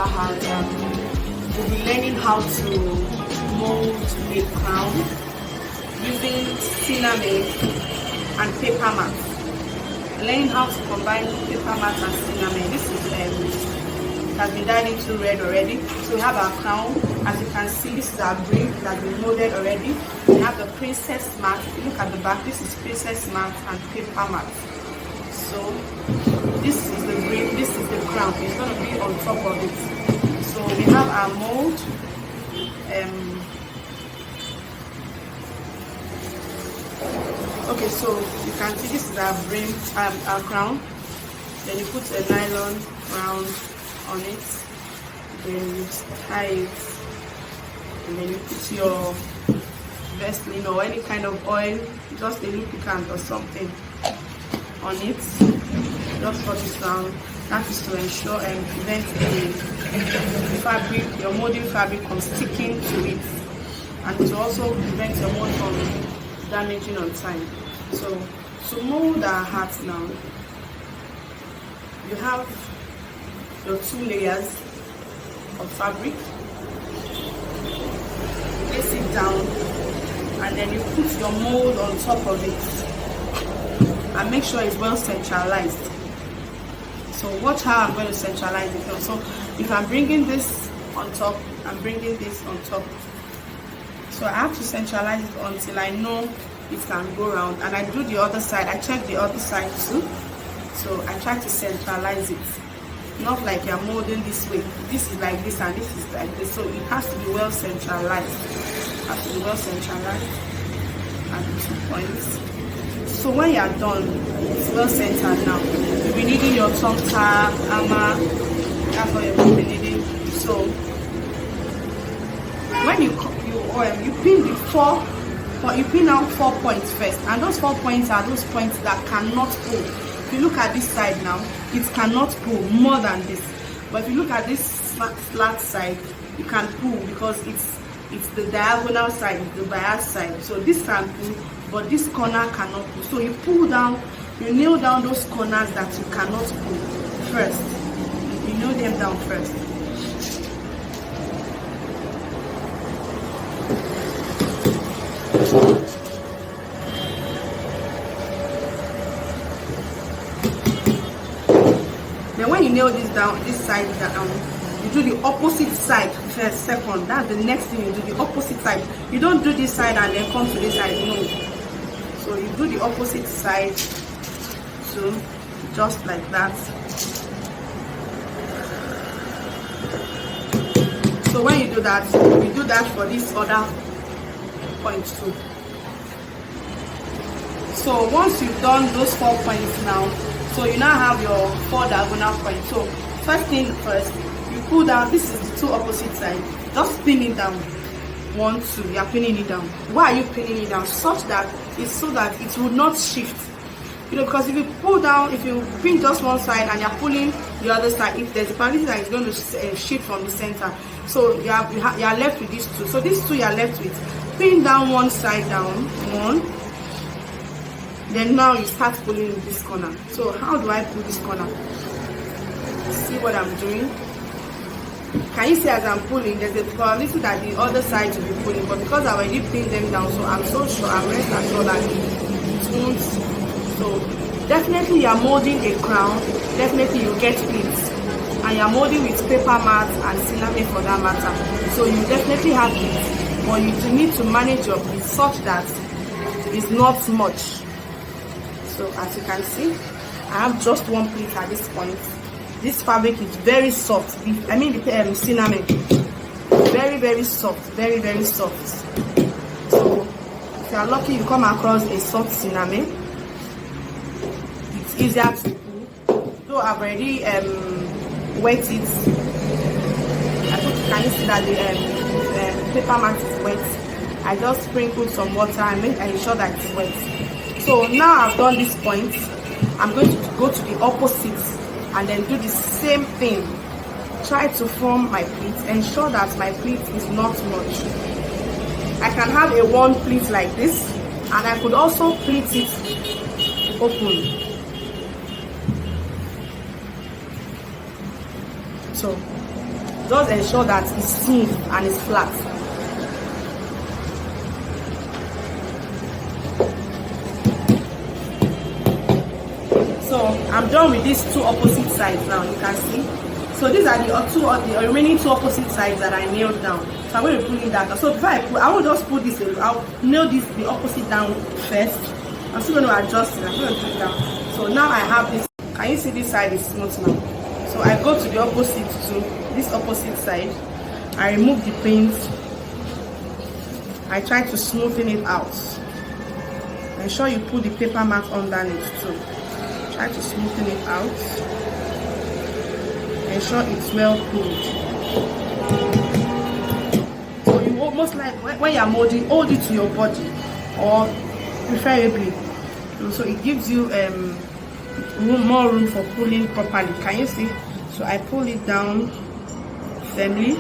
has will be learning how to mold a crown using sinamay and papermat. Learning how to combine papermat and sinamay. This is has been dyed into red already. So we have our crown. As you can see, this is our brim that has been molded already. We have the princess mat. If you look at the back, this is princess mat and papermat. So this is the brim, this is the crown. It's going to be on top of it. So we have our mold. Okay, so you can see this is our brim, our crown. Then you put a nylon round on it, then you tie it, and then you put your Vaseline or any kind of oil, just a lubricant or something on it. Just put it down. That is to ensure and prevent the fabric, your molding fabric, from sticking to it, and to also prevent your mold from damaging on time. So to mold our hats now, you have your 2 layers of fabric. You place it down, and then you put your mold on top of it, and make sure it's well centralized. So watch how I'm going to centralize it. So if I'm bringing this on top, I'm bringing this on top. So I have to centralize it until I know it can go around, and I do the other side. I check the other side too. So I try to centralize it. Not like you're molding this way. This is like this and this is like this. So it has to be well centralized. It has to be well centralized at the 2 points. So when you're done, it's well centered now. You'll be needing your thumb tab, hammer. That's what you'll be needing. So when you pin the 4, but you pin out 4 points first, and those 4 points are those points that cannot pull. If you look at this side now, it cannot pull more than this. But if you look at this flat side, you can pull because it's the diagonal side, it's the bias side. So this can pull, but this corner cannot pull. So you pull down, you nail down those corners that you cannot pull first. You nail them down first. Then when you nail this down, this side down, you do the opposite side first, second. That's the next thing you do, the opposite side. You don't do this side and then come to this side, no. So you do the opposite side, so just like that. So when you do that for this other point too. So once you've done those 4 points now, so you now have your 4 diagonal points. So first thing first, you pull down. This is the 2 opposite sides. Just pin it down. 1, 2. You are pinning it down. Why are you pinning it down? Such that it's so that it will not shift. You know, because if you pull down, if you pin just one side and you're pulling the other side, if there's a probability that it's going to shift from the center. So you are left with these 2. So these 2 you are left with. Pin down one side down. 1. Then now you start pulling in this corner. So how do I pull this corner? See what I'm doing? Can you see as I'm pulling, there's a probability that the other side will be pulling, but because I already pinned them down, so I'm so sure, I'm rest assured that it won't. So definitely you're molding a crown, definitely you get pleats, and you're molding with paper mat and sinamay for that matter. So you definitely have pleats, but you need to manage your pleats such that it's not much. So as you can see, I have just 1 pleat at this point. This fabric is very soft. I mean the sinamay, very soft, very soft. So if you are lucky, you come across a soft sinamay. It's easier to pull. Though I've already wet it. Can you see that the paper mat is wet? I just sprinkled some water and ensure that it's wet. So now I've done this point, I'm going to go to the opposite and then do the same thing. Try to form my pleat, ensure that my pleat is not much. I can have a 1 pleat like this, and I could also pleat it open. So Just ensure that it's smooth and it's flat. So I'm done with these two opposite sides now, you can see. So these are the remaining two opposite sides that I nailed down. So I'm going to pull it down. So before I will just put this, I'll nail the opposite down first. I'm still going to adjust it. I'm going to put it down. So now I have this. Can you see this side is smooth now? So I go to the opposite to this opposite side. I remove the paint. I try to smoothen it out. Ensure you put the paper mat underneath too. Try to smoothen it out. Ensure it's well pulled. So you almost like when you're molding, hold it to your body, or preferably, so it gives you more room for pulling properly. Can you see? So I pull it down firmly.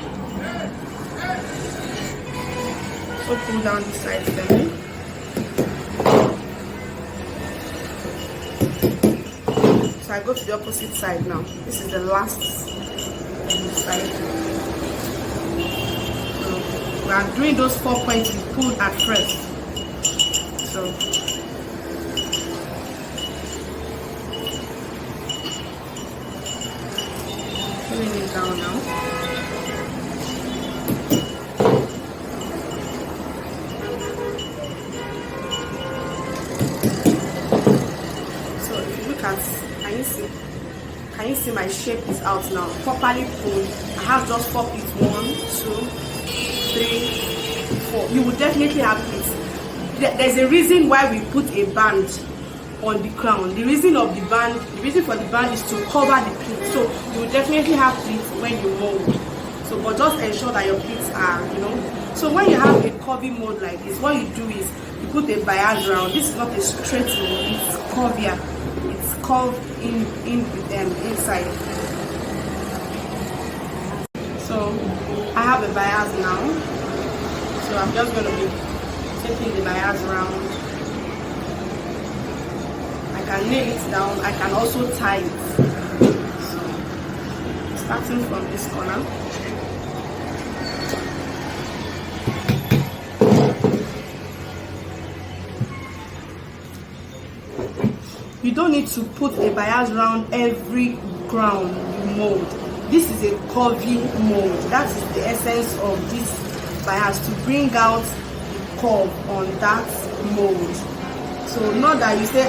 So pull down the side firmly. So I go to the opposite side now. This is the last side. So we are doing those 4 points we pulled at first. So pulling it down now. Can you see my shape is out now? Properly pulled. I have just 4 pleats. 1, 2, 3, 4. You will definitely have pleats. There's a reason why we put a band on the crown. The reason for the band is to cover the pleats. So you will definitely have pleats when you mold. So but just ensure that your pleats are, So when you have a curvy mold like this, what you do is you put a bias round. This is not a straight mold, it's curvier. It's curved inside. So I have a bias now. So I'm just going to be taking the bias round. I can nail it down. I can also tie it. So starting from this corner. You don't need to put a bias round every crown you mold. This is a curvy mold. That is the essence of this bias, to bring out the curve on that mold. So not that you say,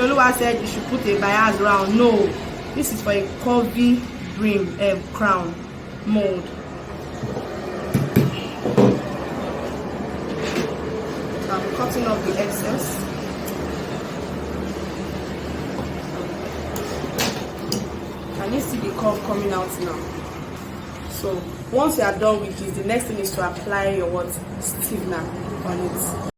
Lua said you should put a bias round. No, this is for a curvy brim crown mold. So I'm cutting off the excess. Can you see the curve coming out now? So once you are done with this, the next thing is to apply your stiffener on it.